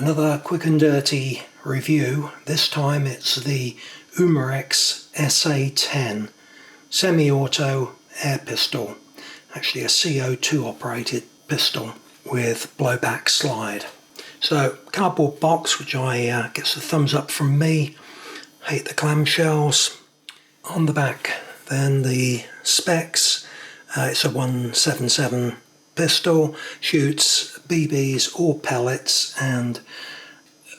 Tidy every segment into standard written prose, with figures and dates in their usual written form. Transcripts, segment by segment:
Another quick and dirty review. This time it's the Umarex SA-10 semi-auto air pistol, actually a CO2 operated pistol with blowback slide. So cardboard box, which gets a thumbs up from me. Hate the clamshells. On the back then the specs. It's a 177 pistol, shoots BBs or pellets, and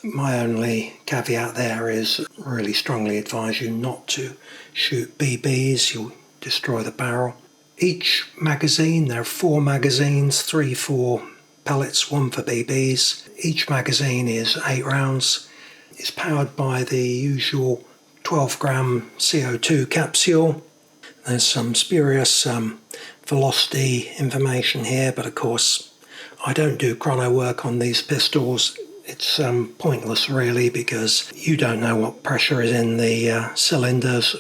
my only caveat there is really strongly advise you not to shoot BBs, you'll destroy the barrel. Each magazine, there are 4 magazines, 3 for pellets, 1 for BBs. Each magazine is 8 rounds. It's powered by the usual 12-gram CO2 capsule. There's some spurious velocity information here, but of course I don't do chrono work on these pistols. It's pointless really, because you don't know what pressure is in the cylinders.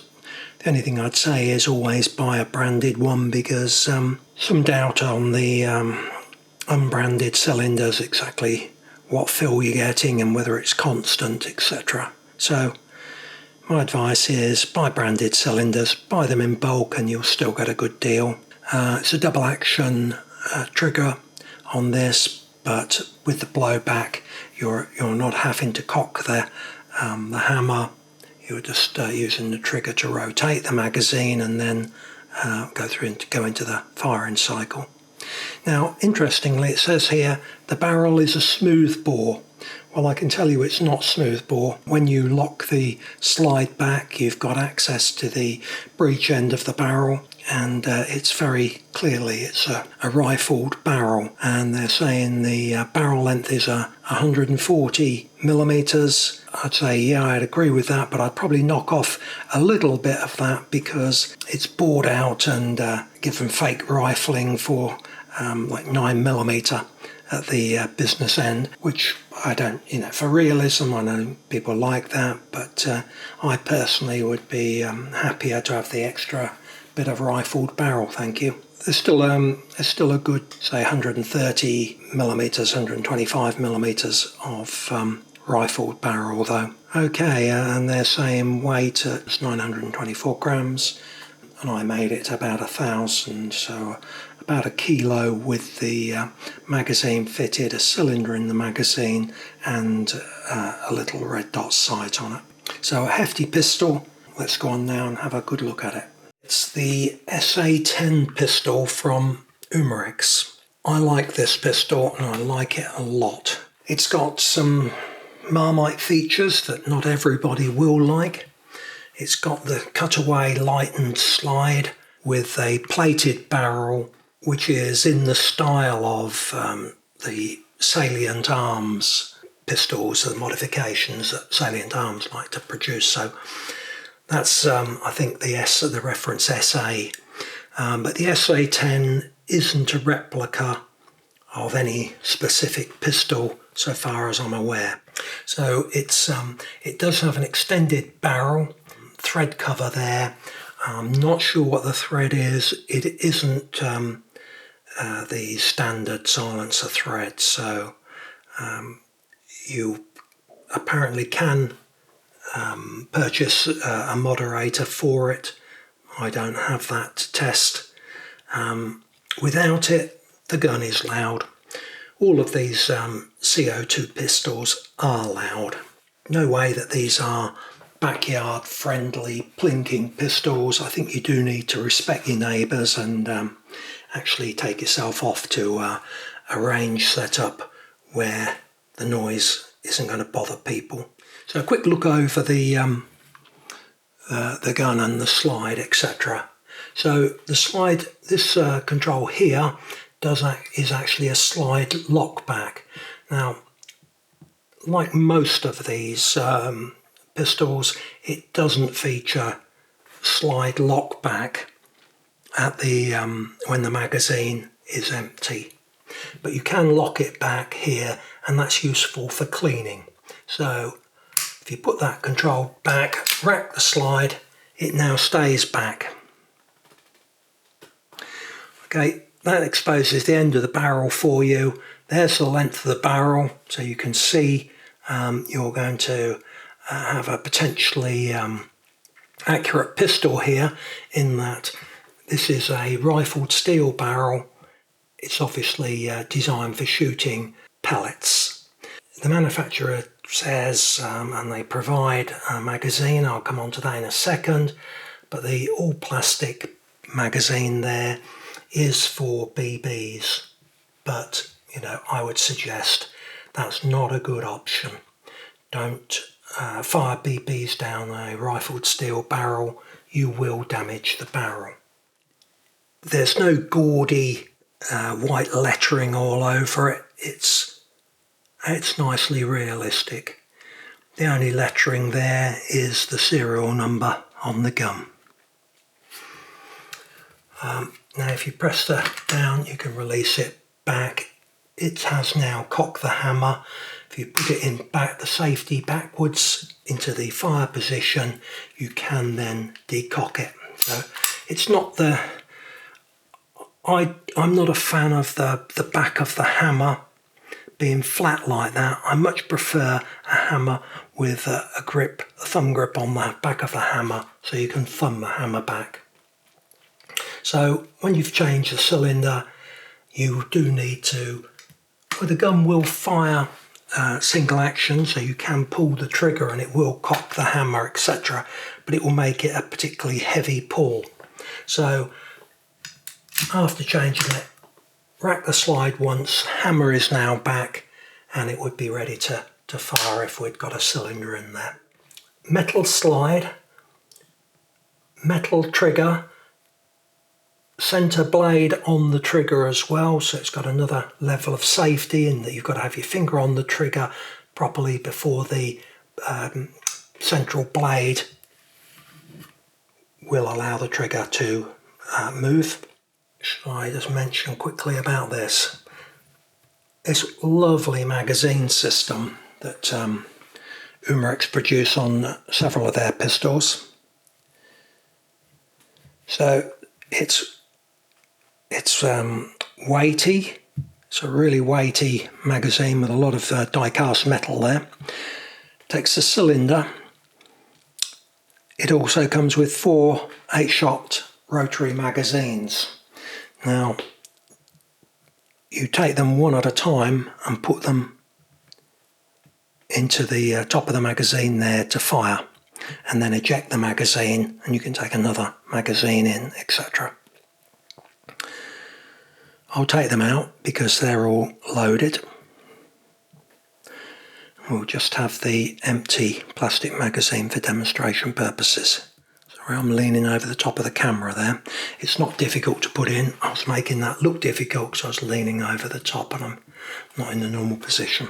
The only thing I'd say is always buy a branded one, because some doubt on the unbranded cylinders exactly what fill you're getting and whether it's constant, etc. So my advice is buy branded cylinders, buy them in bulk and you'll still get a good deal. It's a double action trigger on this, but with the blowback you're not having to cock the hammer. You're just using the trigger to rotate the magazine and then go into the firing cycle. Now, interestingly, it says here the barrel is a smooth bore. Well, I can tell you it's not smooth bore. When you lock the slide back, you've got access to the breech end of the barrel, and it's very clearly it's a rifled barrel, and they're saying the barrel length is 140 millimeters. I'd say, yeah, I'd agree with that, but I'd probably knock off a little bit of that because it's bored out and given fake rifling for like 9 millimeter at the business end, which I don't, for realism, I know people like that, but I personally would be happier to have the extra bit of rifled barrel, thank you. There's still a good, say, 130 millimeters, 125 millimeters of rifled barrel though. Okay, and they're saying weight at 924 grams, and I made it about 1,000, so about 1 kilo with the magazine fitted, a cylinder in the magazine, and a little red dot sight on it. So a hefty pistol. Let's go on now and have a good look at it. It's the SA-10 pistol from Umarex. I like this pistol and I like it a lot. It's got some Marmite features that not everybody will like. It's got the cutaway lightened slide with a plated barrel, which is in the style of the Salient Arms pistols, the modifications that Salient Arms like to produce. So that's, I think, the reference SA. But the SA-10 isn't a replica of any specific pistol so far as I'm aware. So it does have an extended barrel, thread cover there. I'm not sure what the thread is. It isn't the standard silencer thread, so you apparently can purchase a moderator for it. I don't have that to test. Without it, the gun is loud. All of these CO2 pistols are loud. No way that these are backyard friendly plinking pistols. I think you do need to respect your neighbours and actually take yourself off to a range setup where the noise isn't going to bother people. So a quick look over the gun and the slide, etc. So the slide, this control here is actually a slide lock back. Now, like most of these pistols, it doesn't feature slide lock back at the when the magazine is empty, but you can lock it back here, and that's useful for cleaning. So if you put that control back, rack the slide, it now stays back. Okay, that exposes the end of the barrel for you. There's the length of the barrel, so you can see you're going to have a potentially accurate pistol here, in that this is a rifled steel barrel. It's obviously designed for shooting pellets. The manufacturer says, and they provide a magazine, I'll come on to that in a second, but the all plastic magazine there is for BBs, but I would suggest that's not a good option. Don't fire BBs down a rifled steel barrel, you will damage the barrel. There's no gaudy white lettering all over it. It's nicely realistic. The only lettering there is the serial number on the gun. Now if you press that down, you can release it back. It has now cocked the hammer. If you put it in back, the safety backwards into the fire position, you can then decock it. So it's not the... I'm not a fan of the back of the hammer being flat like that. I much prefer a hammer with a thumb grip on the back of the hammer, so you can thumb the hammer back. So when you've changed the cylinder, you do need to... Well, the gun will fire single action, so you can pull the trigger and it will cock the hammer, etc. But it will make it a particularly heavy pull. So after changing it, rack the slide once, hammer is now back, and it would be ready to fire if we'd got a cylinder in there. Metal slide, metal trigger, centre blade on the trigger as well, so it's got another level of safety in that you've got to have your finger on the trigger properly before the central blade will allow the trigger to move. Should I just mention quickly about this lovely magazine system that Umarex produce on several of their pistols. So it's weighty. It's a really weighty magazine with a lot of die-cast metal there. Takes the cylinder. It also comes with 4 8-shot rotary magazines. Now, you take them one at a time and put them into the top of the magazine there to fire, and then eject the magazine and you can take another magazine in, etc. I'll take them out because they're all loaded. We'll just have the empty plastic magazine for demonstration purposes. Sorry, I'm leaning over the top of the camera there. It's not difficult to put in. I was making that look difficult because I was leaning over the top and I'm not in the normal position.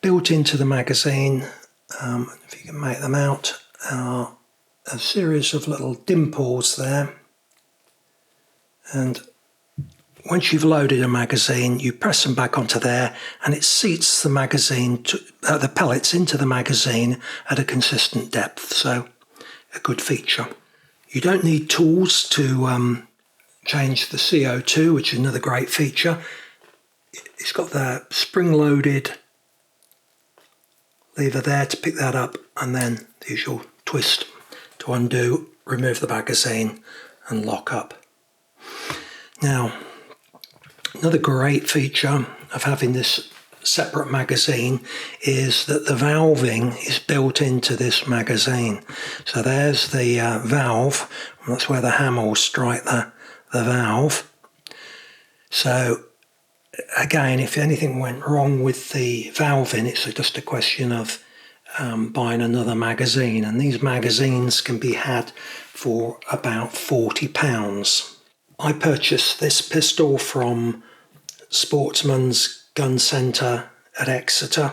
Built into the magazine, if you can make them out, are a series of little dimples there. And once you've loaded a magazine, you press them back onto there and it seats the magazine, the pellets into the magazine at a consistent depth, so a good feature. You don't need tools to change the CO2, which is another great feature. It's got the spring-loaded lever there to pick that up, and then the usual twist to undo, remove the magazine and lock up. Now, another great feature of having this separate magazine is that the valving is built into this magazine. So there's the valve, and that's where the hammer will strike the valve. So again, if anything went wrong with the valving, it's just a question of buying another magazine, and these magazines can be had for about £40. I purchased this pistol from Sportsman's Gun Centre at Exeter.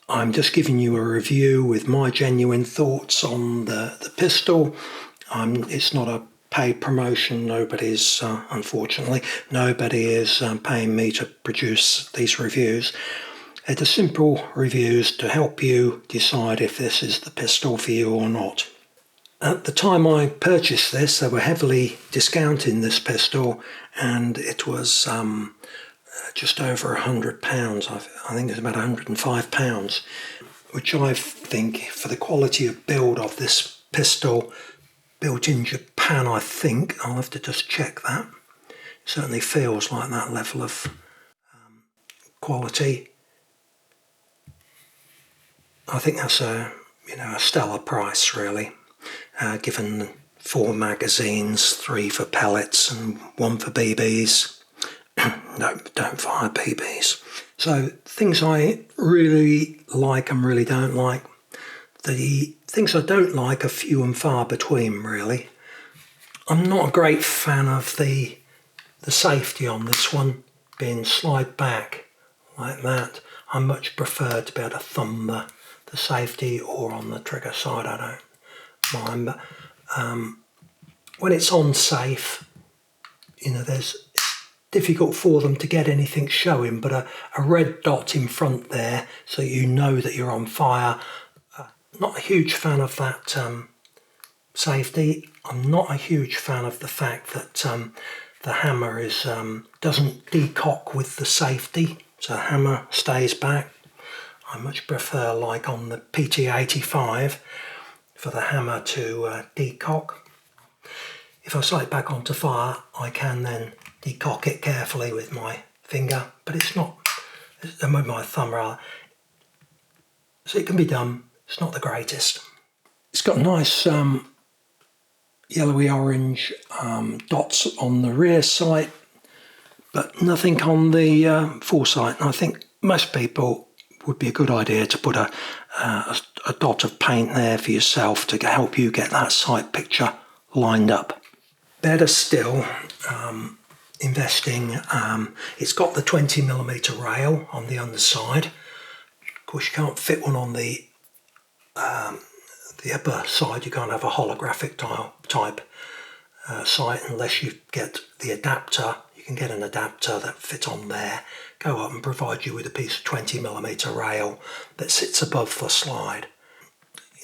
I'm just giving you a review with my genuine thoughts on the pistol. It's not a paid promotion. Unfortunately, nobody is paying me to produce these reviews. They're simple reviews to help you decide if this is the pistol for you or not. At the time I purchased this, they were heavily discounting this pistol, and it was just over £100. I think it was about £105. which I think, for the quality of build of this pistol, built in Japan, I think. I'll have to just check that. It certainly feels like that level of quality. I think that's a stellar price, really, given 4 magazines, 3 for pellets and 1 for BBs. No, don't fire BBs. So things I really like and really don't like. The things I don't like are few and far between, really. I'm not a great fan of the safety on this one being slide back like that. I much prefer to be able to thumb the safety, or on the trigger side, I don't mind. But when it's on safe, it's difficult for them to get anything showing, but a red dot in front there so you know that you're on fire. Not a huge fan of that safety. I'm not a huge fan of the fact that the hammer doesn't decock with the safety, so the hammer stays back. I much prefer, like on the PT85, for the hammer to decock. If I slide back onto fire, I can then decock it carefully with my finger, but it's not, with my thumb rather. So it can be done. It's not the greatest. It's got nice yellowy orange dots on the rear sight, but nothing on the foresight. And I think most people would be a good idea to put a dot of paint there for yourself to help you get that sight picture lined up. Better still, investing, it's got the 20mm rail on the underside. Of course, you can't fit one on the upper side. You can't have a holographic type sight unless you get the adapter. You can get an adapter that fits on there, go up and provide you with a piece of 20mm rail that sits above the slide.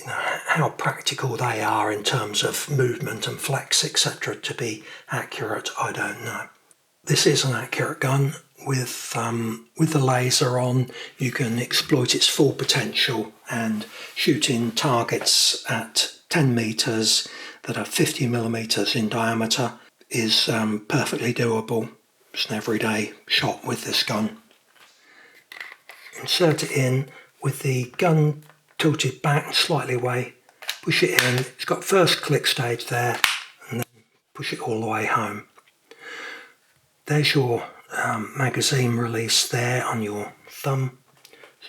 How practical they are in terms of movement and flex, etc., to be accurate, I don't know. This is an accurate gun. With the laser on, you can exploit its full potential, and shooting targets at 10 metres that are 50mm in diameter is perfectly doable. It's an everyday shot with this gun. Insert it in with the gun tilted back and slightly away, push it in. It's got first click stage there, and then push it all the way home. There's your magazine release there on your thumb.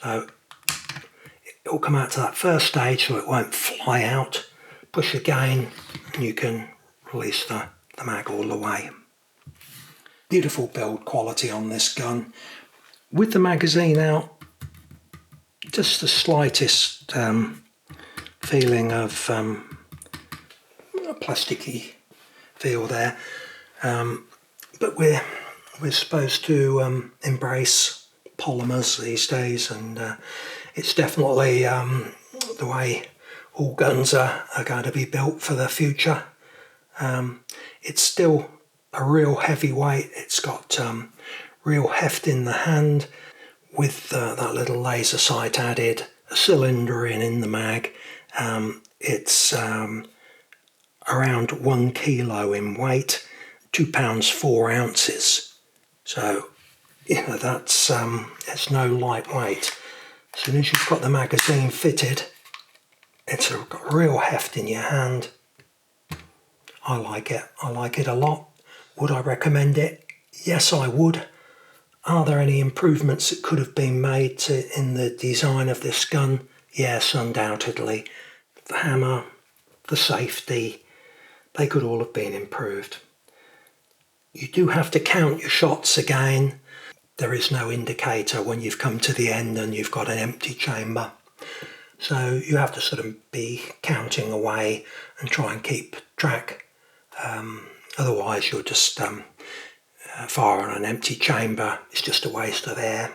So it will come out to that first stage so it won't fly out. Push again and you can release the mag all the way. Beautiful build quality on this gun. With the magazine out, just the slightest feeling of a plasticky feel there. But we're supposed to embrace polymers these days, and it's definitely the way all guns are going to be built for the future. It's still a real heavyweight. It's got real heft in the hand, with that little laser sight added, a cylinder in the mag. It's around 1 kilo in weight, 2 pounds 4 ounces. So that's it's no lightweight. As soon as you've got the magazine fitted, it's got real heft in your hand. I like it. I like it a lot. Would I recommend it? Yes, I would. Are there any improvements that could have been made in the design of this gun? Yes, undoubtedly. The hammer, the safety, they could all have been improved. You do have to count your shots again. There is no indicator when you've come to the end and you've got an empty chamber. So you have to sort of be counting away and try and keep track. Otherwise you'll just fire on an empty chamber. It's just a waste of air.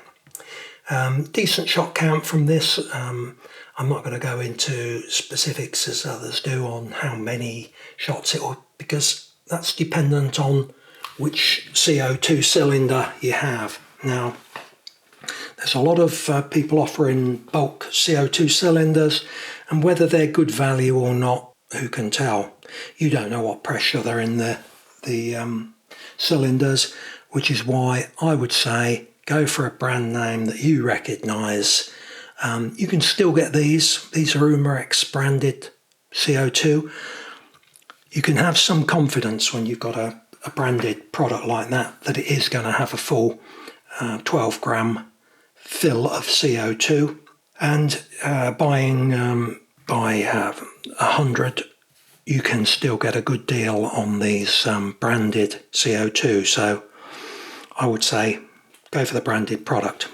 Decent shot count from this. I'm not going to go into specifics as others do on how many shots it will, because that's dependent on which CO2 cylinder you have. Now, There's a lot of people offering bulk CO2 cylinders, and whether they're good value or not, who can tell? You don't know what pressure they're in the cylinders, which is why I would say go for a brand name that you recognise. You can still get these. These are Umarex branded CO2. You can have some confidence when you've got a branded product like that it is going to have a full 12 gram fill of CO2, and buying by 100 you can still get a good deal on these branded CO2, so I would say go for the branded product.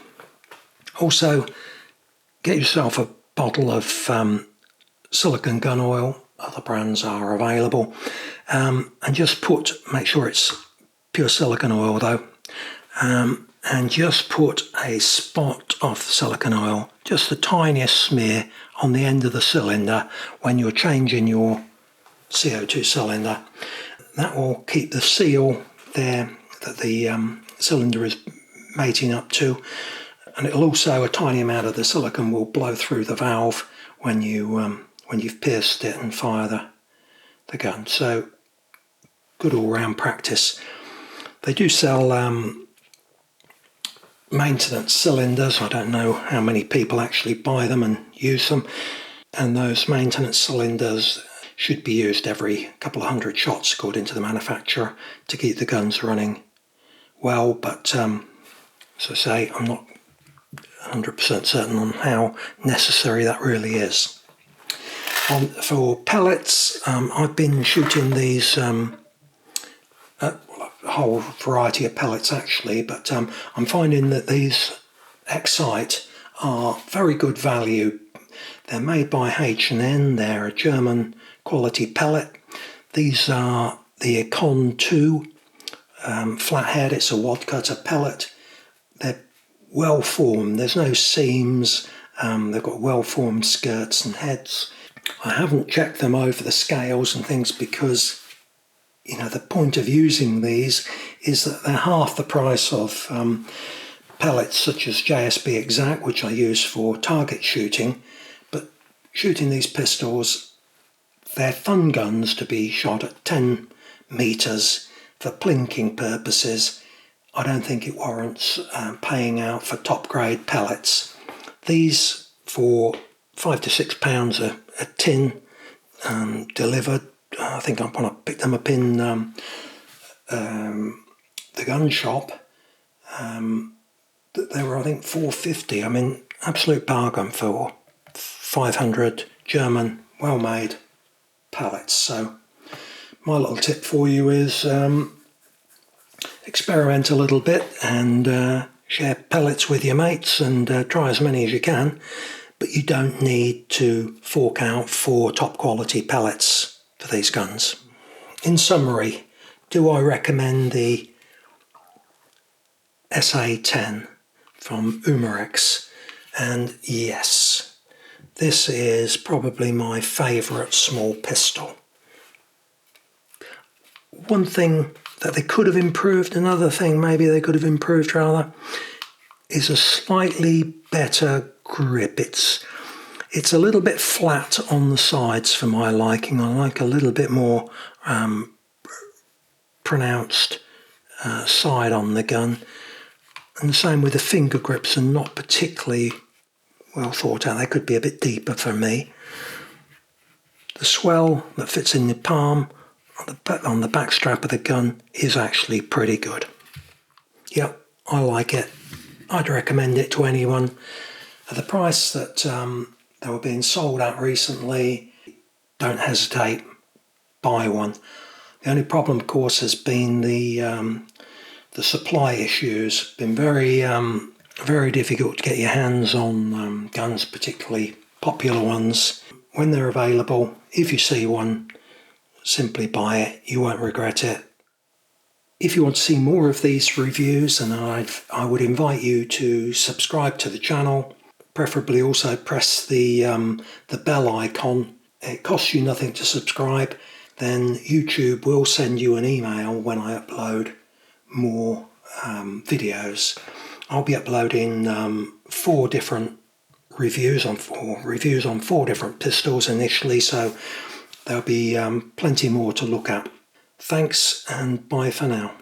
Also, get yourself a bottle of silicone gun oil. Other brands are available, and just make sure it's pure silicone oil though, and just put a spot of silicone oil, just the tiniest smear on the end of the cylinder when you're changing your CO2 cylinder. That will keep the seal there that the cylinder is mating up to, and it'll also, a tiny amount of the silicone will blow through the valve when you've pierced it and fire the gun. So good all-round practice. They do sell maintenance cylinders. I don't know how many people actually buy them and use them, and those maintenance cylinders should be used every couple of hundred shots according to the manufacturer to keep the guns running well, but as I say, I'm not 100% certain on how necessary that really is. For pellets, I've been shooting these a whole variety of pellets actually, but I'm finding that these Excite are very good value. They're made by H&N, they're a German quality pellet. These are the Econ 2 flathead, it's a wad cutter pellet. They're well formed, there's no seams, they've got well formed skirts and heads. I haven't checked them over the scales and things because, the point of using these is that they're half the price of pellets such as JSB Exact, which I use for target shooting. But shooting these pistols, they're fun guns to be shot at 10 metres for plinking purposes. I don't think it warrants paying out for top grade pellets. These, for £5 to £6 a tin, delivered. I think I want to pick them up in the gun shop. They were, I think, £4.50. I mean, absolute bargain for 500 German, well-made pellets. So my little tip for you is experiment a little bit and share pellets with your mates and try as many as you can, but you don't need to fork out for top quality pellets for these guns. In summary, do I recommend the SA-10 from Umarex? And yes, this is probably my favourite small pistol. One thing that they could have improved, another thing maybe they could have improved rather, is a slightly better grip. It's a little bit flat on the sides for my liking. I like a little bit more pronounced side on the gun. And the same with the finger grips, are not particularly well thought out. They could be a bit deeper for me. The swell that fits in the palm on the back strap of the gun is actually pretty good. Yep, I like it. I'd recommend it to anyone. At the price that they were being sold at recently, don't hesitate, buy one. The only problem, of course, has been the supply issues. Been very difficult to get your hands on guns, particularly popular ones. When they're available, if you see one, simply buy it. You won't regret it. If you want to see more of these reviews, then I would invite you to subscribe to the channel. Preferably also press the bell icon. It costs you nothing to subscribe. Then YouTube will send you an email when I upload more videos. I'll be uploading 4 different reviews on 4 different pistols initially, so there'll be plenty more to look at. Thanks and bye for now.